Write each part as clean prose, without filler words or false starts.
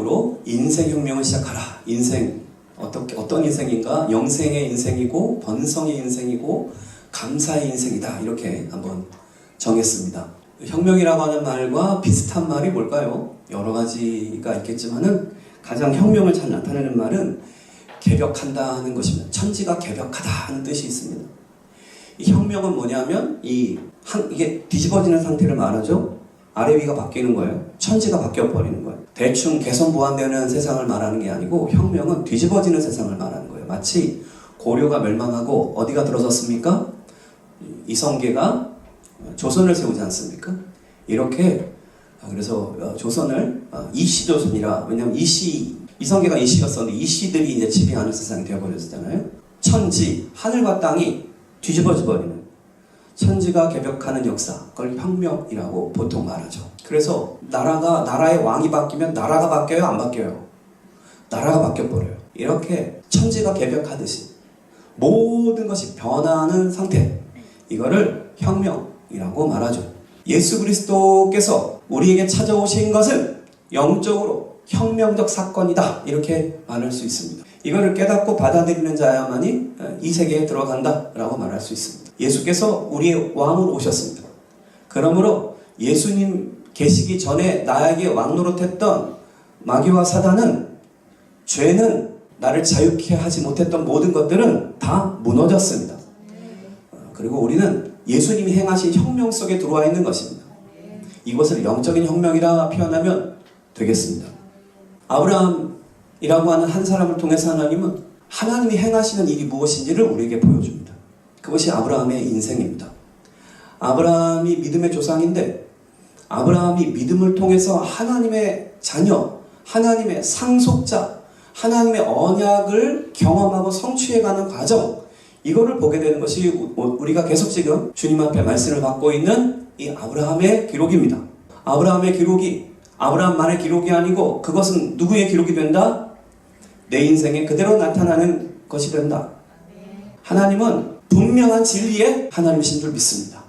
결정적으로 인생혁명을 시작하라. 인생, 어떤 인생인가? 영생의 인생이고 번성의 인생이고 감사의 인생이다. 이렇게 한번 정했습니다. 혁명이라고 하는 말과 비슷한 말이 뭘까요? 여러 가지가 있겠지만은 가장 혁명을 잘 나타내는 말은 개벽한다는 것입니다. 천지가 개벽하다 하는 뜻이 있습니다. 이 혁명은 뭐냐면 이게 뒤집어지는 상태를 말하죠. 아래 위가 바뀌는 거예요. 천지가 바뀌어 버리는 거예요. 대충 개선보완되는 세상을 말하는 게 아니고 혁명은 뒤집어지는 세상을 말하는 거예요. 마치 고려가 멸망하고 어디가 들어섰습니까? 이성계가 조선을 세우지 않습니까? 이렇게 그래서 조선을 이시조선이라, 왜냐하면 이성계가 이시였었는데 이시들이 이제 지배하는 세상이 되어버렸잖아요. 천지, 하늘과 땅이 뒤집어져 버리는, 천지가 개벽하는 역사, 그걸 혁명이라고 보통 말하죠. 그래서 나라의 왕이 바뀌면 나라가 바뀌어요, 안 바뀌어요? 나라가 바뀌어버려요. 이렇게 천지가 개벽하듯이 모든 것이 변하는 상태, 이거를 혁명이라고 말하죠. 예수 그리스도께서 우리에게 찾아오신 것은 영적으로 혁명적 사건이다, 이렇게 말할 수 있습니다. 이거를 깨닫고 받아들이는 자야만이 이 세계에 들어간다라고 말할 수 있습니다. 예수께서 우리의 왕으로 오셨습니다. 그러므로 예수님 계시기 전에 나에게 왕노릇했던 마귀와 사단은, 죄는, 나를 자유케 하지 못했던 모든 것들은 다 무너졌습니다. 그리고 우리는 예수님이 행하신 혁명 속에 들어와 있는 것입니다. 이것을 영적인 혁명이라 표현하면 되겠습니다. 아브라함이라고 하는 한 사람을 통해서 하나님은 하나님이 행하시는 일이 무엇인지를 우리에게 보여줍니다. 그것이 아브라함의 인생입니다. 아브라함이 믿음의 조상인데, 아브라함이 믿음을 통해서 하나님의 자녀, 하나님의 상속자, 하나님의 언약을 경험하고 성취해가는 과정, 이거를 보게 되는 것이 우리가 계속 지금 주님 앞에 말씀을 받고 있는 이 아브라함의 기록입니다. 아브라함의 기록이 아브라함만의 기록이 아니고 그것은 누구의 기록이 된다? 내 인생에 그대로 나타나는 것이 된다. 하나님은 분명한 진리에 하나님이신 줄 믿습니다.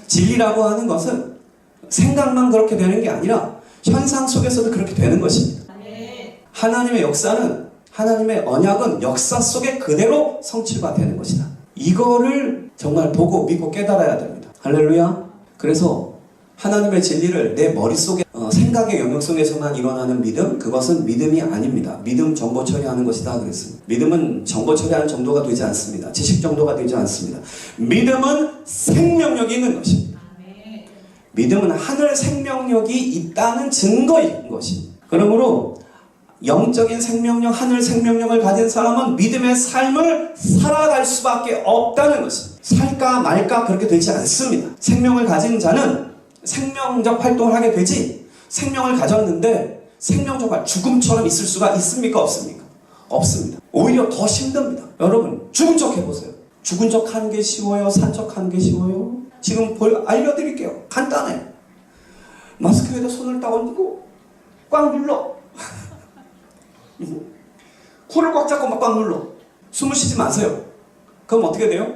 진리라고 하는 것은 생각만 그렇게 되는 게 아니라 현상 속에서도 그렇게 되는 것입니다. 하나님의 역사는, 하나님의 언약은 역사 속에 그대로 성취가 되는 것이다. 이거를 정말 보고 믿고 깨달아야 됩니다. 할렐루야. 그래서 하나님의 진리를 내 머릿속에 생각의 영역 속에서만 일어나는 믿음, 그것은 믿음이 아닙니다. 믿음 정보 처리하는 것이다 그랬습니다. 믿음은 정보 처리하는 정도가 되지 않습니다. 지식 정도가 되지 않습니다. 믿음은 생명력이 있는 것입니다. 믿음은 하늘 생명력이 있다는 증거인 것입니다. 그러므로 영적인 생명력, 하늘 생명력을 가진 사람은 믿음의 삶을 살아갈 수밖에 없다는 것입니다. 살까 말까 그렇게 되지 않습니다. 생명을 가진 자는 생명적 활동을 하게 되지, 생명을 가졌는데 생명적 죽음처럼 있을 수가 있습니까? 없습니까? 없습니다. 오히려 더 힘듭니다. 여러분, 죽은 척 해보세요. 죽은 척 하는 게 쉬워요? 산 척 하는 게 쉬워요? 지금 알려드릴게요. 간단해. 마스크에다 손을 딱 얹고 꽉 눌러. 코를 꽉 잡고 막 꽉 눌러. 숨을 쉬지 마세요. 그럼 어떻게 돼요?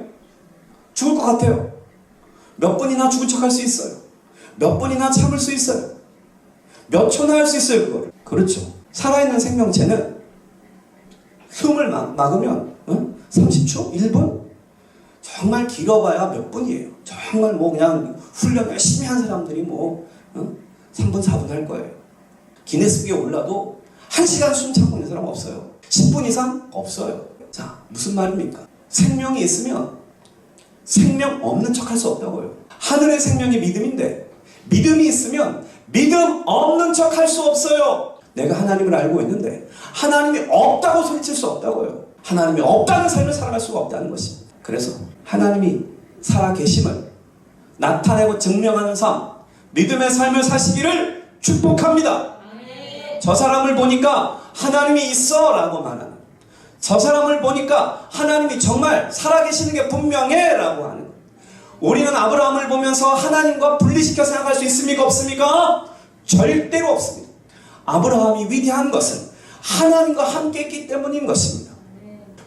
죽을 것 같아요. 몇 번이나 죽은 척 할 수 있어요. 몇 번이나 참을 수 있어요. 몇 초나 할 수 있어요, 그걸. 그렇죠. 살아있는 생명체는 숨을 막으면 30초? 1분? 정말 길어봐야 몇 분이에요. 정말 그냥 훈련 열심히 한 사람들이 3분, 4분 할 거예요. 기네스북에 올라도 1시간 숨 참고 있는 사람 없어요. 10분 이상? 없어요. 자, 무슨 말입니까? 생명이 있으면 생명 없는 척 할 수 없다고요. 하늘의 생명이 믿음인데 믿음이 있으면 믿음 없는 척 할 수 없어요. 내가 하나님을 알고 있는데 하나님이 없다고 소리칠 수 없다고요. 하나님이 없다는 삶을 살아갈 수가 없다는 것입니다. 그래서 하나님이 살아계심을 나타내고 증명하는 삶, 믿음의 삶을 사시기를 축복합니다. 저 사람을 보니까 하나님이 있어 라고 말하는, 저 사람을 보니까 하나님이 정말 살아계시는 게 분명해 라고 하는, 우리는 아브라함을 보면서 하나님과 분리시켜 생각할 수 있습니까? 없습니까? 절대로 없습니다. 아브라함이 위대한 것은 하나님과 함께 했기 때문인 것입니다.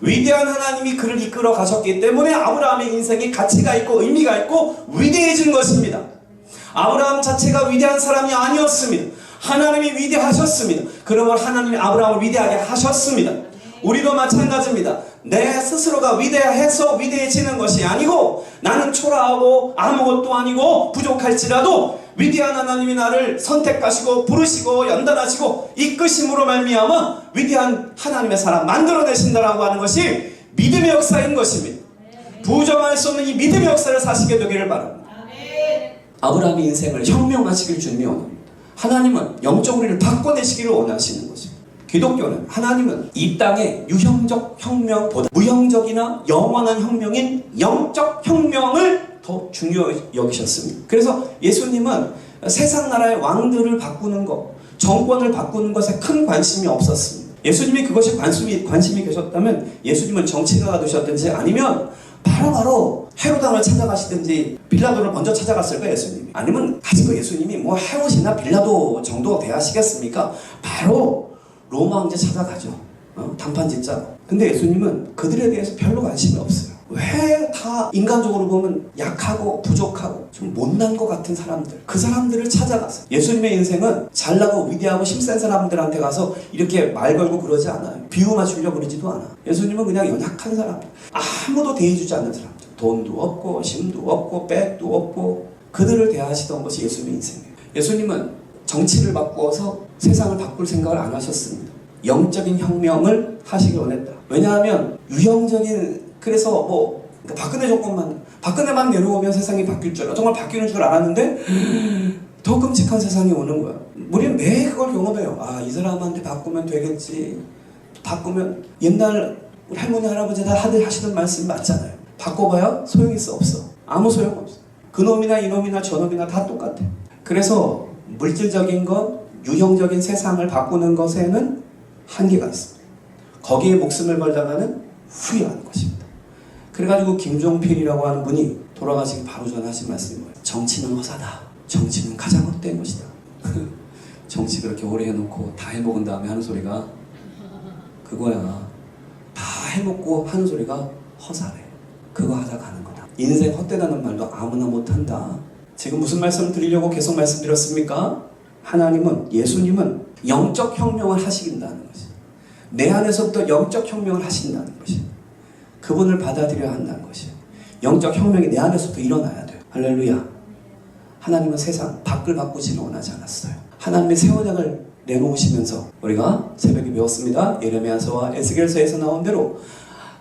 위대한 하나님이 그를 이끌어 가셨기 때문에 아브라함의 인생이 가치가 있고 의미가 있고 위대해진 것입니다. 아브라함 자체가 위대한 사람이 아니었습니다. 하나님이 위대하셨습니다. 그러면 하나님이 아브라함을 위대하게 하셨습니다. 우리도 마찬가지입니다. 내 스스로가 위대해서 위대해지는 것이 아니고 나는 초라하고 아무것도 아니고 부족할지라도 위대한 하나님이 나를 선택하시고 부르시고 연단하시고 이끄심으로 말미암아 위대한 하나님의 사람 만들어내신다라고 하는 것이 믿음의 역사인 것입니다. 부정할 수 없는 이 믿음의 역사를 사시게 되기를 바랍니다. 아브라함의 인생을 혁명하시길 주님이 원합니다. 하나님은 영적 우리를 바꿔내시기를 원하시는 것입니다. 기독교는 하나님은 이 땅의 유형적 혁명보다 무형적이나 영원한 혁명인 영적 혁명을 더 중요히 여기셨습니다. 그래서 예수님은 세상 나라의 왕들을 바꾸는 것, 정권을 바꾸는 것에 큰 관심이 없었습니다. 예수님이 그것에 관심이 계셨다면 예수님은 정치가가 되셨든지 아니면 바로바로 헤롯 왕을 찾아가시든지 빌라도를 먼저 찾아갔을 거예요. 예수님이. 아니면 아직도 예수님이 뭐 헤롯이나 빌라도 정도 돼야시겠습니까? 바로 로마 황제 찾아가죠. 단판 짓자고. 근데 예수님은 그들에 대해서 별로 관심이 없어요. 왜 다 인간적으로 보면 약하고 부족하고 좀 못난 것 같은 사람들, 그 사람들을 찾아가서 예수님의 인생은 잘나고 위대하고 힘센 사람들한테 가서 이렇게 말 걸고 그러지 않아요. 비유 맞추려고 그러지도 않아. 예수님은 그냥 연약한 사람들, 아무도 대해주지 않는 사람들, 돈도 없고 힘도 없고 백도 없고 그들을 대하시던 것이 예수님의 인생이에요. 예수님은 정치를 바꾸어서 세상을 바꿀 생각을 안 하셨습니다. 영적인 혁명을 하시길 원했다. 왜냐하면 유형적인, 그래서 뭐 박근혜 정권만, 박근혜만 내려오면 세상이 바뀔 줄 알아. 정말 바뀌는 줄 알았는데 더 끔찍한 세상이 오는 거야. 우리는 매일 그걸 경험해요. 아, 이 사람한테 바꾸면 되겠지. 바꾸면 옛날 우리 할머니 할아버지 다 하시던 말씀이 맞잖아요. 바꿔봐야 소용이 없어. 아무 소용 없어. 그놈이나 이놈이나 저놈이나 다 똑같아. 그래서 물질적인 것, 유형적인 세상을 바꾸는 것에는 한계가 있습니다. 거기에 목숨을 걸다가는 후회하는 것입니다. 그래가지고 김종필이라고 하는 분이 돌아가시기 바로 전에 하신 말씀이 뭐예요? 정치는 허사다. 정치는 가장 헛된 것이다. 정치 그렇게 오래 해놓고 다 해먹은 다음에 하는 소리가 그거야. 다 해먹고 하는 소리가 허사래. 그거 하다 가는 거다. 인생 헛되다는 말도 아무나 못한다. 지금 무슨 말씀을 드리려고 계속 말씀드렸습니까? 하나님은, 예수님은 영적 혁명을 하시긴다는 것이, 내 안에서부터 영적 혁명을 하신다는 것이, 그분을 받아들여야 한다는 것이에요. 영적 혁명이 내 안에서부터 일어나야 돼요. 할렐루야. 하나님은 세상 밖을 바꾸지는 원하지 않았어요. 하나님의 새 언약을 내놓으시면서 우리가 새벽에 배웠습니다. 예레미야서와 에스겔서에서 나온 대로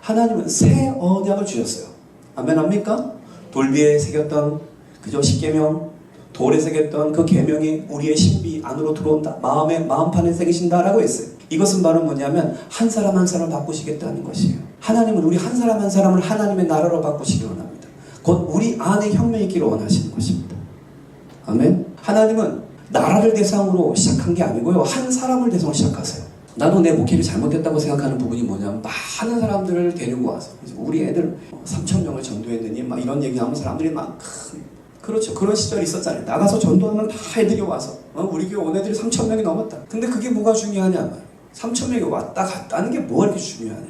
하나님은 새 언약을 주셨어요. 아멘 합니까? 돌비에 새겼던 그저 십계명, 돌에 새겼던 그 계명이 우리의 신비 안으로 들어온다. 마음판에 새기신다라고 했어요. 이것은 바로 뭐냐면 한 사람 한 사람 바꾸시겠다는 것이에요. 하나님은 우리 한 사람 한 사람을 하나님의 나라로 바꾸시기 원합니다. 곧 우리 안에 혁명이 있기를 원하시는 것입니다. 아멘. 하나님은 나라를 대상으로 시작한 게 아니고요, 한 사람을 대상으로 시작하세요. 나도 내 목회를 잘못했다고 생각하는 부분이 뭐냐면 많은 사람들을 데리고 와서 우리 애들 3,000명을 전도했느니 막 이런 얘기하면 사람들이 막 그렇죠. 그런 시절이 있었잖아요. 나가서 전도하면 다 애들이 와서 우리 교회 온 애들이 3,000명이 넘었다. 근데 그게 뭐가 중요하냐? 3,000명이 왔다 갔다는 게 뭐가 이렇게 중요하냐?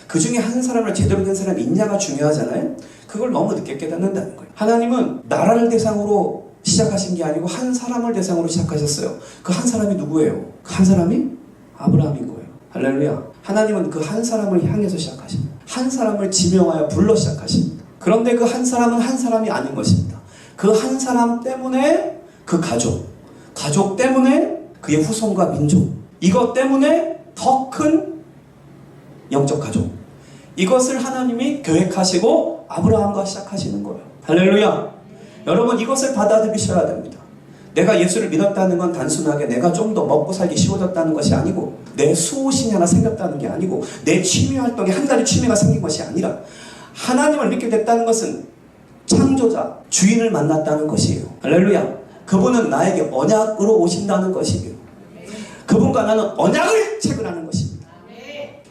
그 중에 한 사람을 제대로 된 사람이 있냐가 중요하잖아요. 그걸 너무 늦게 깨닫는다는 거예요. 하나님은 나라를 대상으로 시작하신 게 아니고 한 사람을 대상으로 시작하셨어요. 그 한 사람이 누구예요? 그 한 사람이 아브라함인 거예요. 할렐루야. 하나님은 그 한 사람을 향해서 시작하십니다. 한 사람을 지명하여 불러 시작하십니다. 그런데 그 한 사람은 한 사람이 아닌 것입니다. 그 한 사람 때문에 그 가족 때문에 그의 후손과 민족, 이것 때문에 더 큰 영적 가족, 이것을 하나님이 계획하시고 아브라함과 시작하시는 거예요. 할렐루야. 여러분, 이것을 받아들이셔야 됩니다. 내가 예수를 믿었다는 건 단순하게 내가 좀 더 먹고 살기 쉬워졌다는 것이 아니고, 내 수호신이 하나 생겼다는 게 아니고, 내 취미 활동에 한 가지 취미가 생긴 것이 아니라, 하나님을 믿게 됐다는 것은 창조자, 주인을 만났다는 것이에요. 할렐루야. 그분은 나에게 언약으로 오신다는 것이에요. 그분과 나는 언약을 체결하는 것입니다.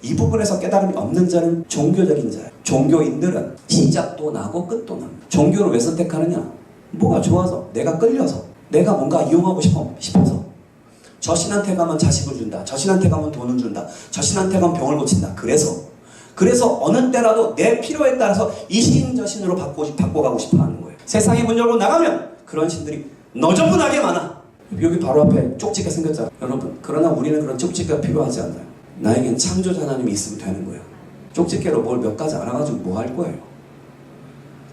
이 부분에서 깨달음이 없는 자는 종교적인 자예요. 종교인들은 시작도 나고 끝도 납니다. 종교를 왜 선택하느냐? 뭐가 좋아서, 내가 끌려서, 내가 뭔가 이용하고 싶어서. 저 신한테 가면 자식을 준다. 저 신한테 가면 돈을 준다. 저 신한테 가면 병을 고친다. 그래서 어느 때라도 내 필요에 따라서 이 신 저 신으로 바꿔가고 싶어 하는 거예요. 세상에 문 열고 나가면 그런 신들이 너저분하게 많아. 여기 바로 앞에 쪽지가 생겼잖아요. 여러분, 그러나 우리는 그런 쪽지가 필요하지 않아요. 나에겐 창조자 하나님이 있으면 되는 거예요. 쪽지게로 뭘 몇 가지 알아가지고 뭐 할 거예요?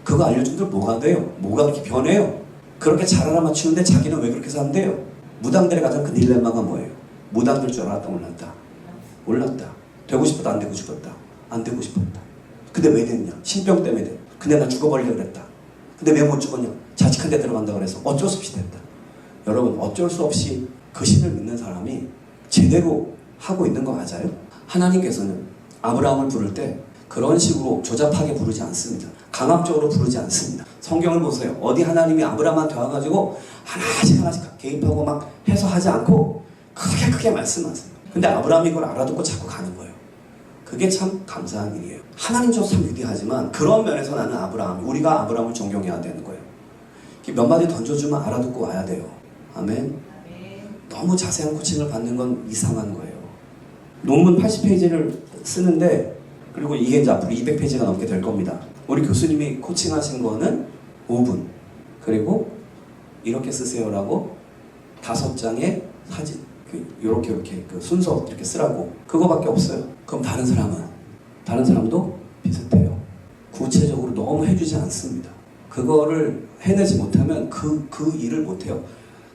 그거 알려준들 뭐가 돼요? 뭐가 그렇게 변해요? 그렇게 잘 알아맞추는데 자기는 왜 그렇게 산대요? 무당들의 가장 큰 딜레마가 뭐예요? 무당될 줄 알았다, 몰랐다? 몰랐다. 되고 싶었다, 안 되고 싶었다? 안 되고 싶었다. 근데 왜 됐냐? 신병 때문에 됐다. 근데 나 죽어버리려고 그랬다. 근데 왜 못 죽었냐? 자직한 데 들어간다 그래서 어쩔 수 없이 됐다. 여러분, 어쩔 수 없이 그 신을 믿는 사람이 제대로 하고 있는 거 맞아요? 하나님께서는 아브라함을 부를 때 그런 식으로 조잡하게 부르지 않습니다. 강압적으로 부르지 않습니다. 성경을 보세요. 어디 하나님이 아브라함한테 와가지고 하나씩 개입하고 막 해서 하지 않고 크게 말씀하세요. 근데 아브라함이 그걸 알아듣고 자꾸 가는 거예요. 그게 참 감사한 일이에요. 하나님조차 참 위대하지만 그런 면에서 나는 우리가 아브라함을 존경해야 되는 거예요. 몇 마디 던져주면 알아듣고 와야 돼요. 아멘. 너무 자세한 코칭을 받는 건 이상한 거예요. 논문 80페이지를 쓰는데, 그리고 이게 이제 앞으로 200페이지가 넘게 될 겁니다. 우리 교수님이 코칭하신 거는 5분. 그리고 이렇게 쓰세요라고 5장의 사진. 이렇게 그 순서 이렇게 쓰라고. 그거밖에 없어요. 그럼 다른 사람도 비슷해요. 구체적으로 너무 해주지 않습니다. 그거를 해내지 못하면 그 일을 못해요.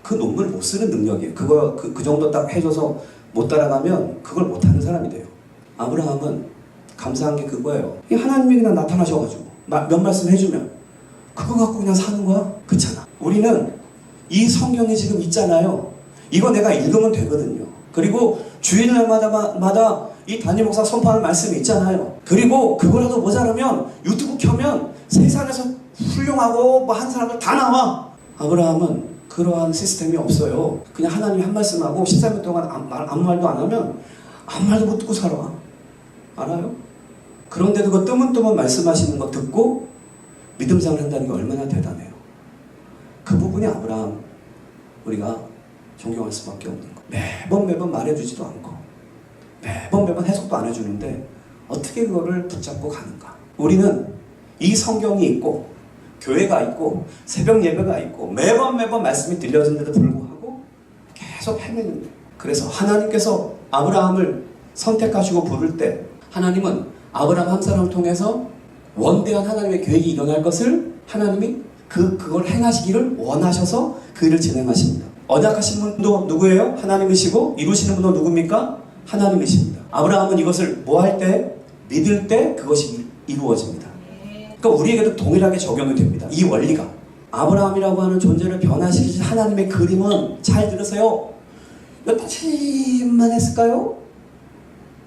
그 논문을 못 쓰는 능력이에요. 그 정도 딱 해줘서 못 따라가면 그걸 못하는 사람이 돼요. 아브라함은 감사한 게 그거예요. 하나님이 그냥 나타나셔가지고 몇 말씀 해주면 그거 갖고 그냥 사는 거야? 그렇잖아. 우리는 이 성경이 지금 있잖아요. 이거 내가 읽으면 되거든요. 그리고 주일날마다 이 담임 목사 선포하는 말씀이 있잖아요. 그리고 그거라도 모자라면 유튜브 켜면 세상에서 훌륭하고 뭐 한 사람들 다 나와. 아브라함은 그러한 시스템이 없어요. 그냥 하나님이 한 말씀하고 14년 동안 아무 말도 안 하면 아무 말도 못 듣고 살아. 알아요? 그런데도 그 뜨문뜨문 말씀하시는 거 듣고 믿음 생활을 한다는 게 얼마나 대단해요. 그 부분이 아브라함 우리가 존경할 수밖에 없는 거. 매번 말해주지도 않고 매번 해석도 안 해주는데 어떻게 그거를 붙잡고 가는가. 우리는 이 성경이 있고 교회가 있고 새벽 예배가 있고 매번 말씀이 들려진데도 불구하고 계속 헤매는 거예요. 그래서 하나님께서 아브라함을 선택하시고 부를 때 하나님은 아브라함 한 사람을 통해서 원대한 하나님의 계획이 일어날 것을 하나님이 그걸 행하시기를 원하셔서 그 일을 진행하십니다. 언약하신 분도 누구예요? 하나님이시고 이루시는 분도 누굽니까? 하나님이십니다. 아브라함은 이것을 뭐 할 때? 믿을 때 그것이 이루어집니다. 그러니까 우리에게도 동일하게 적용이 됩니다. 이 원리가. 아브라함이라고 하는 존재를 변화시키신 하나님의 그림은 잘 들으세요. 여기까지만 했을까요?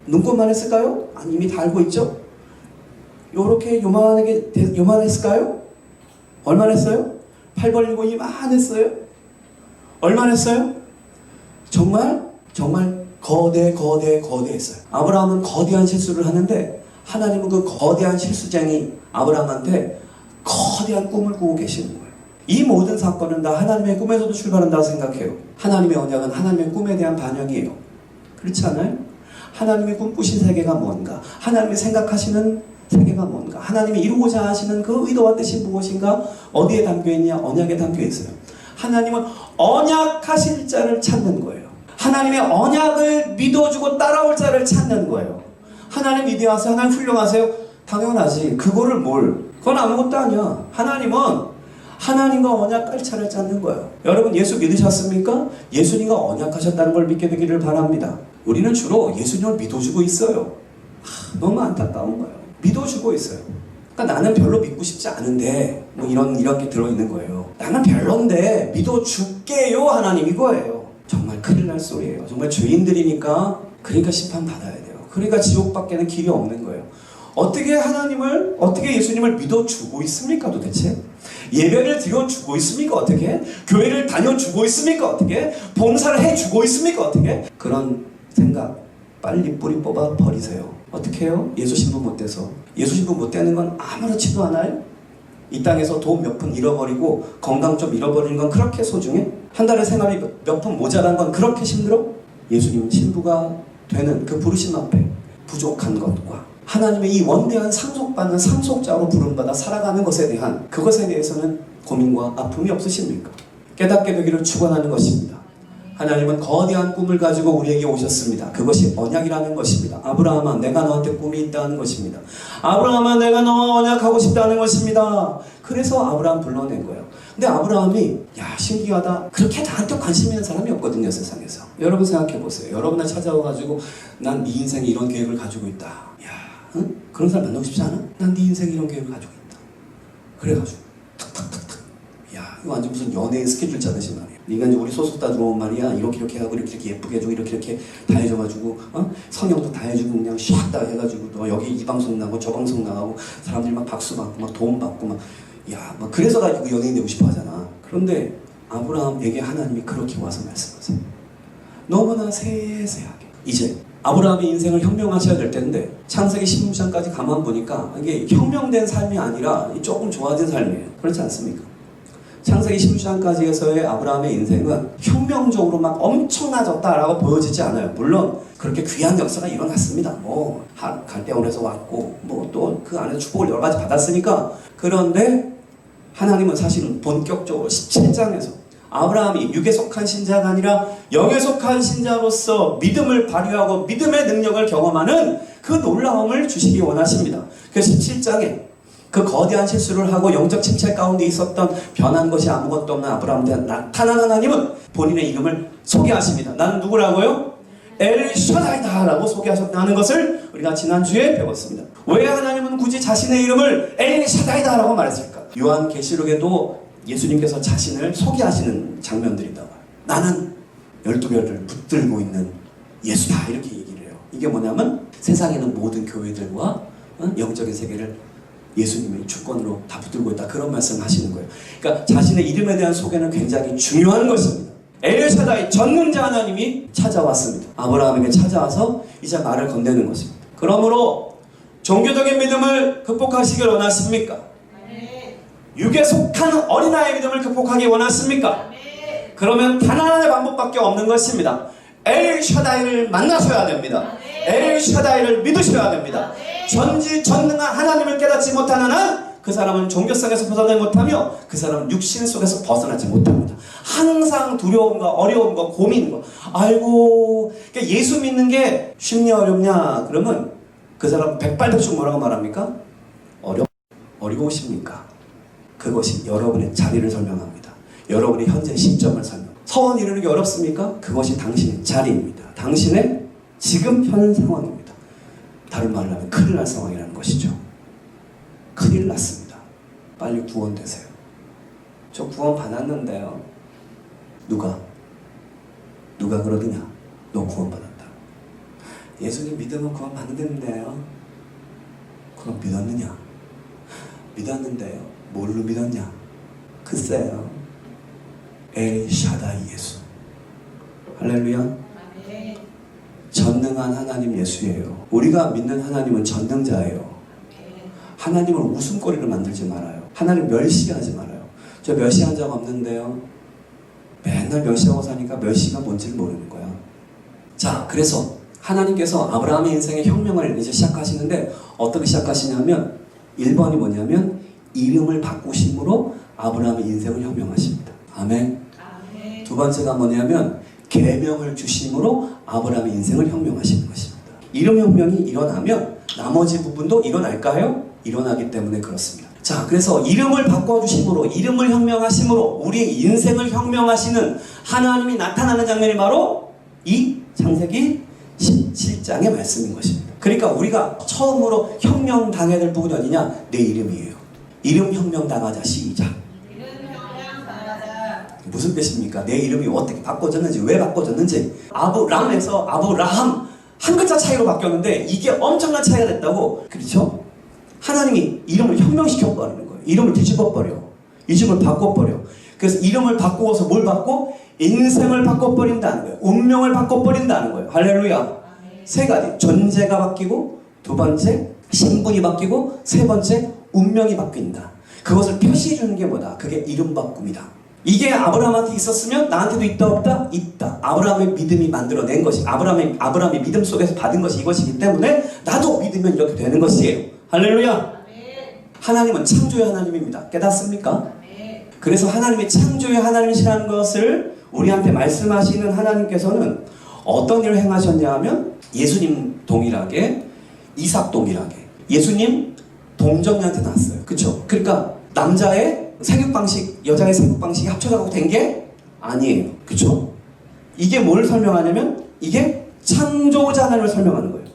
눈곱만 했을까요? 아니 이미 다 알고 있죠? 요렇게 요만했을까요? 얼마나 했어요? 8 벌리고 이만했어요? 얼마나 했어요? 정말 거대했어요. 아브라함은 거대한 실수를 하는데 하나님은 그 거대한 실수쟁이 아브라함한테 거대한 꿈을 꾸고 계시는 거예요. 이 모든 사건은 다 하나님의 꿈에서도 출발한다고 생각해요. 하나님의 언약은 하나님의 꿈에 대한 반영이에요. 그렇지 않아요? 하나님이 꿈꾸신 세계가 뭔가, 하나님이 생각하시는 세계가 뭔가, 하나님이 이루고자 하시는 그 의도와 뜻이 무엇인가, 어디에 담겨있냐? 언약에 담겨있어요. 하나님은 언약하실 자를 찾는 거예요. 하나님의 언약을 믿어주고 따라올 자를 찾는 거예요. 하나님 위대하세요? 하나님 훌륭하세요? 당연하지. 그건 아무것도 아니야. 하나님은 하나님과 언약할 자를 찾는 거예요. 여러분 예수 믿으셨습니까? 예수님과 언약하셨다는 걸 믿게 되기를 바랍니다. 우리는 주로 예수님을 믿어주고 있어요. 너무 안타까운 거예요. 믿어주고 있어요. 그러니까 나는 별로 믿고 싶지 않은데 뭐 이렇게 들어있는 거예요. 나는 별론데 믿어줄게요 하나님 이거예요. 정말 큰일 날 소리예요. 정말 죄인들이니까 그러니까 심판받아야 돼요. 그러니까 지옥밖에는 길이 없는 거예요. 어떻게 예수님을 믿어주고 있습니까 도대체? 예배를 드려주고 있습니까 어떻게? 교회를 다녀주고 있습니까 어떻게? 봉사를 해주고 있습니까 어떻게? 그런 생각 빨리 뿌리 뽑아 버리세요. 어떻게 해요? 예수 신분 못 돼서. 예수 신분 못 되는 건 아무렇지도 않아요? 이 땅에서 돈 몇 푼 잃어버리고 건강 좀 잃어버리는 건 그렇게 소중해? 한 달에 생활이 몇 푼 모자란 건 그렇게 힘들어? 예수님 신부가 되는 그 부르심 앞에 부족한 것과 하나님의 이 원대한 상속받는 상속자로 부름받아 살아가는 그것에 대해서는 고민과 아픔이 없으십니까? 깨닫게 되기를 축원하는 것입니다. 하나님은 거대한 꿈을 가지고 우리에게 오셨습니다. 그것이 언약이라는 것입니다. 아브라함아, 내가 너한테 꿈이 있다는 것입니다. 아브라함아, 내가 너와 언약하고 싶다는 것입니다. 그래서 아브라함 불러낸 거예요. 근데 아브라함이 야, 신기하다. 그렇게 나한테 관심 있는 사람이 없거든요, 세상에서. 여러분 생각해 보세요. 여러분을 찾아와가지고 난 네 인생에 이런 계획을 가지고 있다. 야, 응? 그런 사람 만나고 싶지 않아? 난 네 인생에 이런 계획을 가지고 있다. 그래가지고 탁탁탁탁. 야, 이거 완전 무슨 연예인 스케줄 짜듯이 말이야. 네가 이제 우리 소속다 들어온 말이야. 이렇게 하고 이렇게 예쁘게 해주고 이렇게 다 해줘가지고 성형도 다 해주고 그냥 샥 다 해가지고 너 여기 이 방송 나가고 저 방송 나가고 사람들이 막 박수 받고 막 돈 받고 막 그래서 가지고 연예인 되고 싶어 하잖아. 그런데 아브라함에게 하나님이 그렇게 와서 말씀하세요. 너무나 세세하게. 이제 아브라함의 인생을 혁명하셔야 될 텐데 창세기 16장까지 가만 보니까 이게 혁명된 삶이 아니라 조금 좋아진 삶이에요. 그렇지 않습니까? 창세기 16장까지에서의 아브라함의 인생은 혁명적으로 막 엄청나졌다라고 보여지지 않아요. 물론 그렇게 귀한 역사가 일어났습니다. 뭐 갈대온에서 왔고 뭐 또 그 안에서 축복을 여러 가지 받았으니까. 그런데 하나님은 사실은 본격적으로 17장에서 아브라함이 육에 속한 신자가 아니라 영에 속한 신자로서 믿음을 발휘하고 믿음의 능력을 경험하는 그 놀라움을 주시기 원하십니다. 그래서 17장에 그 거대한 실수를 하고 영적 침체 가운데 있었던 변한 것이 아무것도 없는 아브라함한테 나타난 하나님은 본인의 이름을 소개하십니다. 나는 누구라고요? 엘샤다이다 라고 소개하셨다는 것을 우리가 지난주에 배웠습니다. 왜 하나님은 굳이 자신의 이름을 엘샤다이다 라고 말했을까? 요한계시록에도 예수님께서 자신을 소개하시는 장면들이 나와요. 나는 12별을 붙들고 있는 예수다 이렇게 얘기를 해요. 이게 뭐냐면 세상에 있는 모든 교회들과 영적인 세계를 예수님의 주권으로 다 붙들고 있다. 그런 말씀을 하시는 거예요. 그러니까 자신의 이름에 대한 소개는 굉장히 중요한 것입니다. 엘샤다이 전능자 하나님이 찾아왔습니다. 아브라함에게 찾아와서 이제 말을 건네는 것입니다. 그러므로 종교적인 믿음을 극복하시길 원하십니까? 육에 속한 어린아이의 믿음을 극복하기 원하십니까? 그러면 단 하나의 방법밖에 없는 것입니다. 엘샤다이를 만나셔야 됩니다. 엘샤다이를 믿으셔야 됩니다. 전지전능한 하나님을 깨닫지 못하는 한 그 사람은 종교성에서 벗어나지 못하며 그 사람은 육신 속에서 벗어나지 못합니다. 항상 두려움과 어려움과 고민과 아이고 그러니까 예수 믿는 게 쉽냐 어렵냐 그러면 그 사람 백발백중 뭐라고 말합니까? 어려우십니까? 그것이 여러분의 자리를 설명합니다. 여러분의 현재 시점을 설명합니다. 서원 이루는 게 어렵습니까? 그것이 당신의 자리입니다. 당신의 지금 현 상황입니다. 다른 말로 하면 큰일 날 상황이라는 것이죠. 큰일 났습니다. 빨리 구원되세요. 저 구원 받았는데요. 누가 그러느냐? 너 구원 받았다. 예수님 믿으면 구원 받는데요. 그럼 믿었느냐? 믿었는데요. 뭘로 믿었냐? 글쎄요. 엘샤다이 예수. 할렐루야. 전능한 하나님 예수예요. 우리가 믿는 하나님은 전능자예요. 하나님을 웃음거리를 만들지 말아요. 하나님 멸시하지 말아요. 저 멸시한 적 없는데요. 맨날 멸시하고 사니까 멸시가 뭔지를 모르는 거야. 자, 그래서 하나님께서 아브라함의 인생의 혁명을 이제 시작하시는데 어떻게 시작하시냐면 1번이 뭐냐면 이름을 바꾸심으로 아브라함의 인생을 혁명하십니다. 아멘. 두 번째가 뭐냐면 계명을 주심으로 아브라함의 인생을 혁명하시는 것입니다. 이름 혁명이 일어나면 나머지 부분도 일어날까요? 일어나기 때문에 그렇습니다. 자, 그래서 이름을 바꿔주심으로 이름을 혁명하심으로 우리의 인생을 혁명하시는 하나님이 나타나는 장면이 바로 이 창세기 17장의 말씀인 것입니다. 그러니까 우리가 처음으로 혁명당해야 될 부분이 어디냐? 내 이름이에요. 이름 혁명당하자. 시작. 무슨 뜻입니까? 내 이름이 어떻게 바꿔졌는지, 왜 바꿔졌는지. 아브람에서 아브라함 한 글자 차이로 바뀌었는데 이게 엄청난 차이가 됐다고. 그렇죠? 하나님이 이름을 혁명시켜버리는 거예요. 이름을 뒤집어버려. 이름을 바꿔버려. 그래서 이름을 바꾸어서 뭘 바꿔? 인생을 바꿔버린다는 거예요. 운명을 바꿔버린다는 거예요. 할렐루야. 세 가지. 존재가 바뀌고, 두 번째 신분이 바뀌고, 세 번째 운명이 바뀐다. 그것을 표시해주는 게 뭐다? 그게 이름 바꿈이다. 이게 아브라함한테 있었으면 나한테도 있다 없다? 있다. 아브라함의 믿음이 만들어낸 것이 아브라함의 믿음 속에서 받은 것이 이것이기 때문에 나도 믿으면 이렇게 되는 것이에요. 할렐루야. 하나님은 창조의 하나님입니다. 깨닫습니까? 그래서 하나님이 창조의 하나님이시라는 것을 우리한테 말씀하시는 하나님께서는 어떤 일을 행하셨냐 하면 예수님 동일하게 이삭 동일하게 예수님 동정녀한테 낳았어요. 그쵸? 그러니까 남자의 생육 방식, 여자의 생육 방식이 합쳐져서 된 게 아니에요. 그쵸? 이게 뭘 설명하냐면 이게 창조자 하나님을 설명하는 거예요.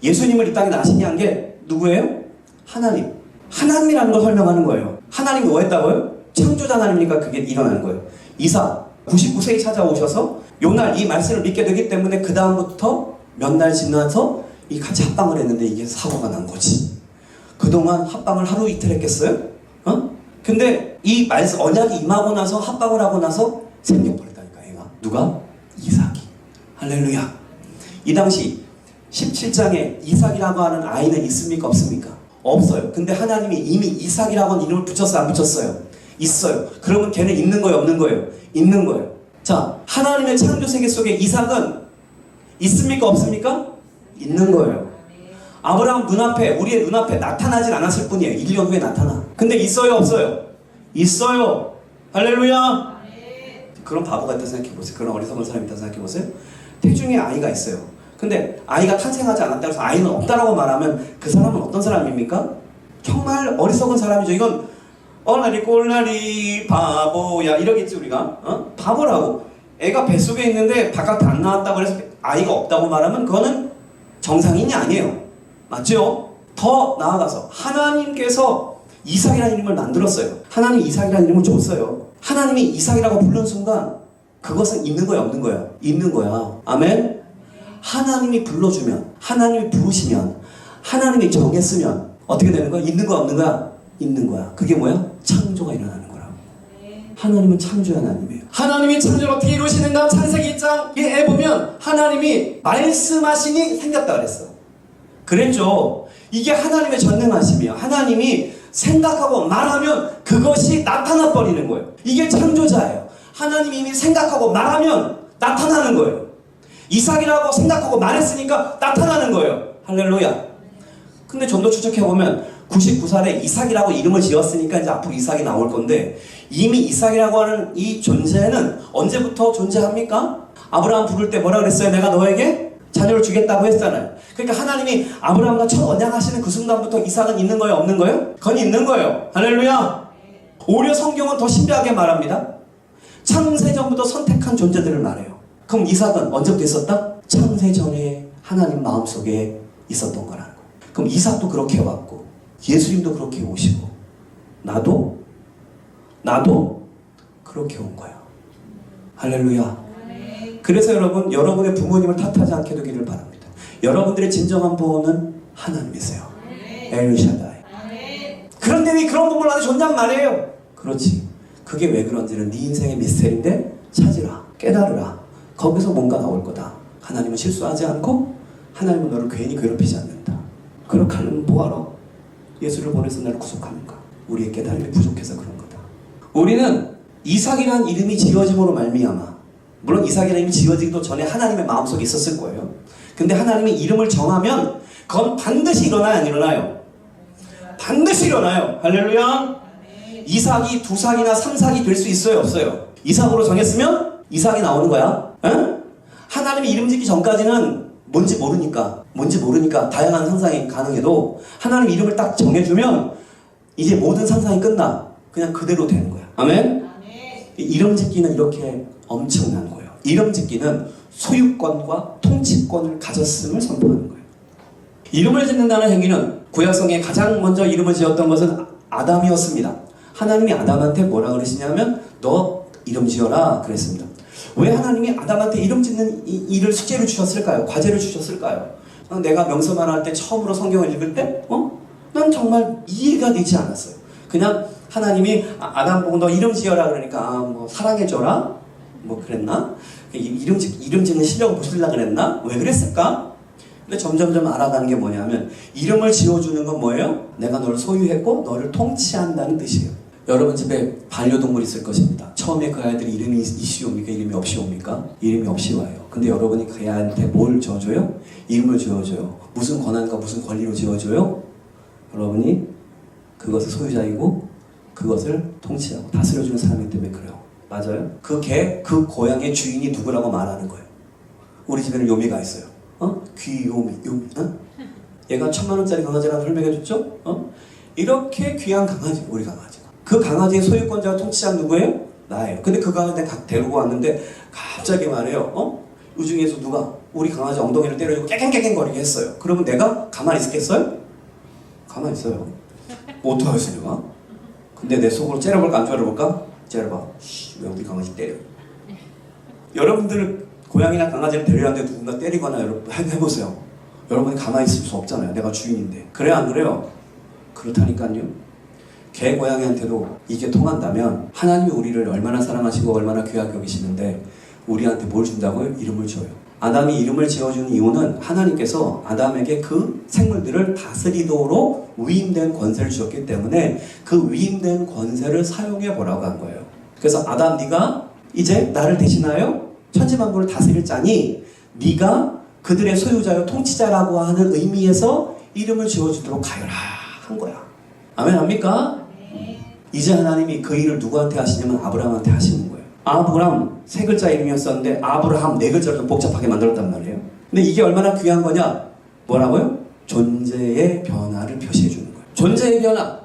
예수님을 이 땅에 나시게 한 게 누구예요? 하나님. 하나님이라는 걸 설명하는 거예요. 하나님이 뭐 했다고요? 창조자 하나님이니까 그게 일어나는 거예요. 이삭 99세에 찾아오셔서 요날 이 말씀을 믿게 되기 때문에 그 다음부터 몇 날 지나서 이 같이 합방을 했는데 이게 사고가 난 거지. 그동안 합방을 하루 이틀 했겠어요? 근데 이 말씀 언약이 임하고 나서 합방을 하고 나서 생겨버렸다니까 얘가. 누가? 이삭이. 할렐루야. 이 당시 17장에 이삭이라고 하는 아이는 있습니까? 없습니까? 없어요. 근데 하나님이 이미 이삭이라고 하는 이름을 붙였어요? 안 붙였어요? 있어요. 그러면 걔는 있는 거예요? 없는 거예요? 있는 거예요. 자, 하나님의 창조 세계 속에 이삭은 있습니까? 없습니까? 있는 거예요. 아브라함 눈앞에, 우리의 눈앞에 나타나질 않았을 뿐이에요. 1년 후에 나타나. 근데 있어요? 없어요? 있어요. 할렐루야. 그런 바보가 있다고 생각해보세요. 그런 어리석은 사람이 있다고 생각해보세요. 태중에 아이가 있어요. 근데 아이가 탄생하지 않았다고 해서 아이는 없다라고 말하면 그 사람은 어떤 사람입니까? 정말 어리석은 사람이죠. 이건 어나리 꼴나리 바보야 이러겠지 우리가. 바보라고. 애가 뱃속에 있는데 바깥에 안 나왔다고 해서 아이가 없다고 말하면 그거는 정상인이 아니에요. 맞죠? 더 나아가서 하나님께서 이삭이라는 이름을 만들었어요. 하나님이 이삭이라는 이름을 줬어요. 하나님이 이삭이라고 부른 순간 그것은 있는 거야 없는 거야? 있는 거야. 아멘? 하나님이 불러주면, 하나님이 부르시면, 하나님이 정했으면 어떻게 되는 거야? 있는 거야 없는 거야? 있는 거야. 그게 뭐야? 창조가 일어나는 거라고. 하나님은 창조 하나님이에요. 하나님이 창조를 어떻게 이루시는가? 창세기 1장에 보면 하나님이 말씀하시니 생겼다 그랬어. 그랬죠. 이게 하나님의 전능하심이야. 하나님이 생각하고 말하면 그것이 나타나 버리는 거예요. 이게 창조자예요. 하나님이 이미 생각하고 말하면 나타나는 거예요. 이삭이라고 생각하고 말했으니까 나타나는 거예요. 할렐루야. 근데 좀 더 추적해보면 99살에 이삭이라고 이름을 지었으니까 이제 앞으로 이삭이 나올 건데 이미 이삭이라고 하는 이 존재는 언제부터 존재합니까? 아브라함 부를 때 뭐라 그랬어요? 내가 너에게 자녀를 주겠다고 했잖아요. 그러니까 하나님이 아브라함과 첫 언약하시는 그 순간부터 이삭은 있는 거예요? 없는 거예요? 그건 있는 거예요. 할렐루야. 오히려 성경은 더 신비하게 말합니다. 창세전부터 선택한 존재들을 말해요. 그럼 이삭은 언제부터 있었다? 창세전에 하나님 마음속에 있었던 거라는 거예요. 그럼 이삭도 그렇게 왔고 예수님도 그렇게 오시고 나도 그렇게 온 거야. 할렐루야. 그래서 여러분, 여러분의 부모님을 탓하지 않게 되기를 바랍니다. 여러분들의 진정한 부모는 하나님이세요. 엘샤다이. 그런데 왜 그런 부모를 안에 존재한 말이에요? 그렇지. 그게 왜 그런지는 네 인생의 미스터리인데 찾으라. 깨달으라. 거기서 뭔가 나올 거다. 하나님은 실수하지 않고 하나님은 너를 괜히 괴롭히지 않는다. 그렇게 하려면 뭐하러 예수를 보내서 나를 구속하는가? 우리의 깨달음이 부족해서 그런 거다. 우리는 이삭이라는 이름이 지어짐으로 말미암아, 물론 이삭이라는 이름이 지어지기도 전에 하나님의 마음속에 있었을 거예요. 근데 하나님이 이름을 정하면 그건 반드시 일어나요? 안 일어나요? 반드시 일어나요. 할렐루야. 이삭이 2삭이나 3삭이 될 수 있어요? 없어요? 이삭으로 정했으면 이삭이 나오는 거야. 응? 하나님이 이름 짓기 전까지는 뭔지 모르니까 다양한 상상이 가능해도 하나님 이름을 딱 정해주면 이제 모든 상상이 끝나. 그냥 그대로 되는 거야. 아멘? 이름 짓기는 이렇게 엄청난 거예요. 이름 짓기는 소유권과 통치권을 가졌음을 선포하는 거예요. 이름을 짓는다는 행위는 구약성에 가장 먼저 이름을 지었던 것은 아담이었습니다. 하나님이 아담한테 뭐라 그러시냐면 너 이름 지어라 그랬습니다. 왜 하나님이 아담한테 이름 짓는 일을 숙제를 주셨을까요? 과제를 주셨을까요? 내가 명서만 할 때 처음으로 성경을 읽을 때 난 정말 이해가 되지 않았어요. 그냥 하나님이 아담 보고 너 이름 지어라 그러니까 뭐 사랑해줘라? 뭐 그랬나? 이름 짓는 실력을 보시려고 그랬나? 왜 그랬을까? 근데 점점점 알아가는 게 뭐냐면 이름을 지어주는 건 뭐예요? 내가 너를 소유했고 너를 통치한다는 뜻이에요. 여러분 집에 반려동물 있을 것입니다. 처음에 그 아이들이 이름이 있이 옵니까? 이름이 없이 옵니까? 이름이 없이 와요. 근데 여러분이 그 아이한테 뭘 지어줘요? 이름을 지어줘요. 무슨 권한과 무슨 권리로 지어줘요? 여러분이 그것의 소유자이고 그것을 통치하고 다스려주는 사람이기 때문에 그래요. 맞아요? 그 개, 그 고양이의 주인이 누구라고 말하는 거예요. 우리 집에는 요미가 있어요. 귀요미, 요미. 얘가 1000만원짜리 강아지라고 설명해줬죠? 이렇게 귀한 강아지, 우리 강아지가. 그 강아지의 소유권자와 통치자 누구예요? 나예요. 근데 그 강아지 데리고 왔는데 갑자기 말해요. 이 중에서 누가 우리 강아지 엉덩이를 때려주고 깨갱깨갱거리게 했어요. 그러면 내가 가만히 있겠어요? 가만히 있어요. 뭐 어떡하겠어 내가? 근데 내 속으로 째려볼까 안 째려볼까? 째려봐. 왜 우리 강아지 때려? 여러분들 고양이나 강아지를 데려왔는데 누군가 때리거나 해보세요. 여러분이 가만히 있을 수 없잖아요. 내가 주인인데. 그래요 안 그래요? 그렇다니까요. 개 고양이한테도 이게 통한다면 하나님이 우리를 얼마나 사랑하시고 얼마나 귀하게 여기시는데 우리한테 뭘 준다고요? 이름을 줘요. 아담이 이름을 지어준 이유는 하나님께서 아담에게 그 생물들을 다스리도록 위임된 권세를 주셨기 때문에 그 위임된 권세를 사용해 보라고 한 거예요. 그래서 아담 네가 이제 나를 대신하여 천지만물을 다스릴 자니 네가 그들의 소유자요 통치자라고 하는 의미에서 이름을 지어주도록 하여라 한 거야. 아멘 합니까? 이제 하나님이 그 일을 누구한테 하시냐면 아브라함한테 하시는 거예요. 아브람 세 글자 이름이었었는데 아브라함 네 글자로 좀 복잡하게 만들었단 말이에요. 근데 이게 얼마나 귀한 거냐? 뭐라고요? 존재의 변화를 표시해 주는 거예요. 존재의 변화.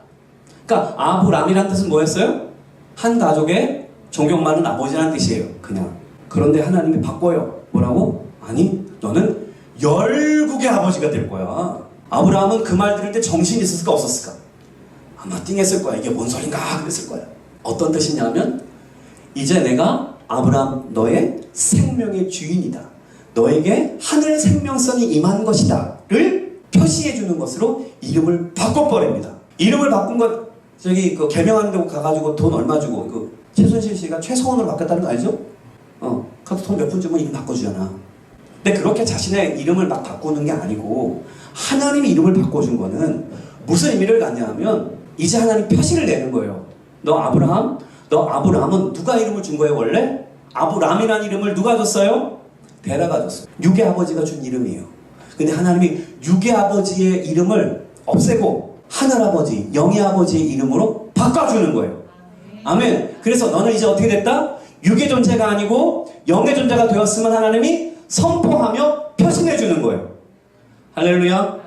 그러니까 아브람이라는 뜻은 뭐였어요? 한 가족의 존경 많은 아버지라는 뜻이에요. 그냥. 그런데 하나님이 바꿔요. 뭐라고? 아니 너는 열국의 아버지가 될 거야. 아브라함은 그 말 들을 때 정신이 있었을까 없었을까? 아마 띵했을 거야. 이게 뭔 소린가 그랬을 거야. 어떤 뜻이냐면 이제 내가 아브라함 너의 생명의 주인이다. 너에게 하늘 생명성이 임한 것이다 를 표시해 주는 것으로 이름을 바꿔버립니다. 이름을 바꾼 것 저기 그 개명하는 데 가가지고 돈 얼마 주고 그 최순실 씨가 최서원으로 바꿨다는 거 알죠? 카드 돈 몇 푼 주면 이름 바꿔주잖아. 근데 그렇게 자신의 이름을 막 바꾸는 게 아니고 하나님이 이름을 바꿔준 거는 무슨 의미를 갖냐 하면 이제 하나님 표시를 내는 거예요. 너 아브라함은 누가 이름을 준 거예요 원래? 아브람이라는 이름을 누가 줬어요? 데라가 줬어요. 육의 아버지가 준 이름이에요. 근데 하나님이 육의 아버지의 이름을 없애고 하늘아버지, 영의 아버지의 이름으로 바꿔주는 거예요. 아멘. 그래서 너는 이제 어떻게 됐다? 육의 존재가 아니고 영의 존재가 되었으면 하나님이 선포하며 표시해주는 거예요. 할렐루야.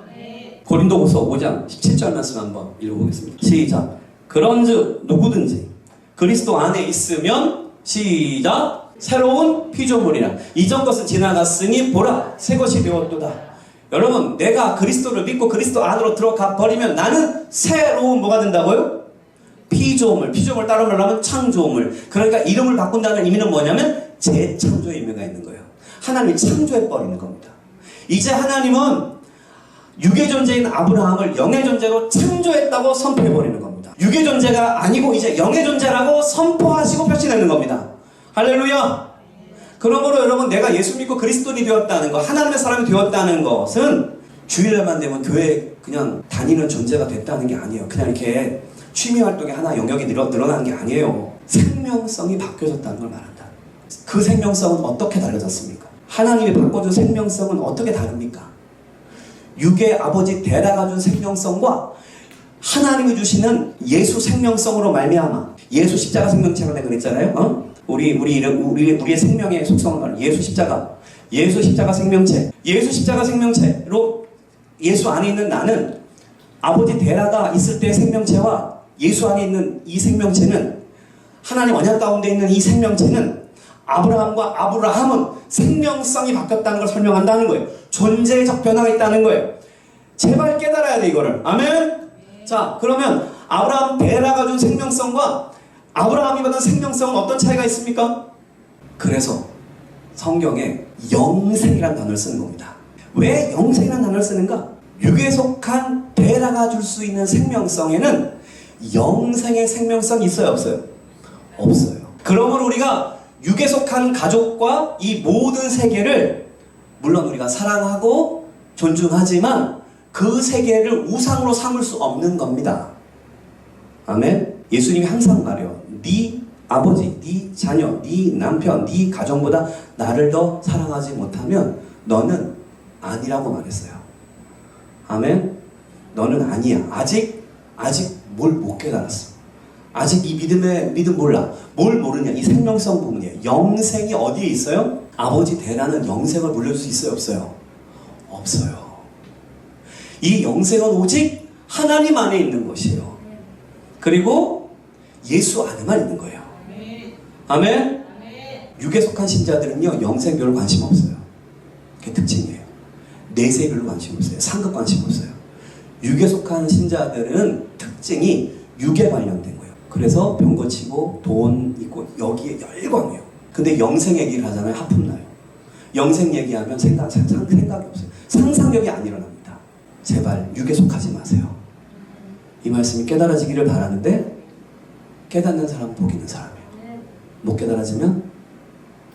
고린도후서 5장 17절 말씀 한번 읽어보겠습니다. 시작. 그런즉 누구든지 그리스도 안에 있으면 시작. 새로운 피조물이라. 이전 것은 지나갔으니 보라 새 것이 되었도다. 여러분 내가 그리스도를 믿고 그리스도 안으로 들어가 버리면 나는 새로운 뭐가 된다고요? 피조물. 다른 말로 하면 창조물. 그러니까 이름을 바꾼다는 의미는 뭐냐면 재창조의 의미가 있는 거예요. 하나님이 창조해버리는 겁니다. 이제 하나님은 육의 존재인 아브라함을 영의 존재로 창조했다고 선포해버리는 겁니다. 육의 존재가 아니고 이제 영의 존재라고 선포하시고 표시내는 겁니다. 할렐루야. 그러므로 여러분 내가 예수 믿고 그리스도인이 되었다는 것, 하나님의 사람이 되었다는 것은 주일날만 되면 교회에 그냥 다니는 존재가 됐다는 게 아니에요. 그냥 이렇게 취미활동의 하나 영역이 늘어나는 게 아니에요. 생명성이 바뀌어졌다는 걸 말한다. 그 생명성은 어떻게 달라졌습니까? 하나님이 바꿔준 생명성은 어떻게 다릅니까? 육의 아버지 데라가 준 생명성과 하나님이 주시는 예수 생명성으로 말미암아 예수 십자가 생명체로 내가 그랬잖아요. 우리의 생명의 속성을 말하는 예수 십자가 생명체. 예수 십자가 생명체로 예수 안에 있는 나는 아버지 데라가 있을 때의 생명체와 예수 안에 있는 이 생명체는 하나님 언약 가운데 있는 이 생명체는 아브라함과 아브라함은 생명성이 바뀌었다는 걸 설명한다는 거예요. 존재적 변화가 있다는 거예요. 제발 깨달아야 돼 이거를. 아멘. 자 그러면 아브라함 데라가 준 생명성과 아브라함이 받은 생명성은 어떤 차이가 있습니까? 그래서 성경에 영생이라는 단어를 쓰는 겁니다. 왜 영생이라는 단어를 쓰는가? 육에 속한 데라가 줄 수 있는 생명성에는 영생의 생명성이 있어요 없어요? 없어요. 그러므로 우리가 육에 속한 가족과 이 모든 세계를 물론 우리가 사랑하고 존중하지만 그 세계를 우상으로 삼을 수 없는 겁니다. 아멘. 예수님이 항상 말해요. 네 아버지, 네 자녀, 네 남편, 네 가정보다 나를 더 사랑하지 못하면 너는 아니라고 말했어요. 아멘. 너는 아니야. 아직 뭘 못 깨달았어. 아직 이 믿음 몰라. 뭘 모르냐? 이 생명성 부분이에요. 영생이 어디에 있어요? 아버지 대라는 영생을 물려줄 수 있어요? 없어요? 없어요. 이 영생은 오직 하나님 안에 있는 것이에요. 그리고 예수 안에만 있는 거예요. 아멘? 육에 속한 신자들은요, 영생 별로 관심 없어요. 그게 특징이에요. 내세 별로 관심 없어요. 상급 관심 없어요. 육에 속한 신자들은 특징이 육에 관련된 거예요. 그래서 병 고치고 돈 있고 여기에 열광해요. 근데 영생 얘기를 하잖아요. 하품 나요. 영생 얘기하면 생각이 없어요. 상상력이 안 일어납니다. 제발 육에 속하지 마세요. 이 말씀이 깨달아지기를 바라는데 깨닫는 사람은 복 있는 사람이에요. 못 깨달아지면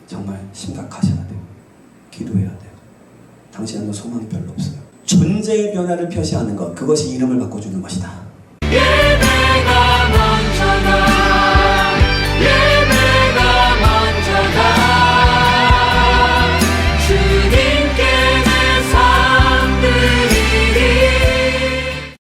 정말 심각하셔야 돼요. 기도해야 돼요. 당신은 소망이 별로 없어요. 존재의 변화를 표시하는 것, 그것이 이름을 바꿔주는 것이다.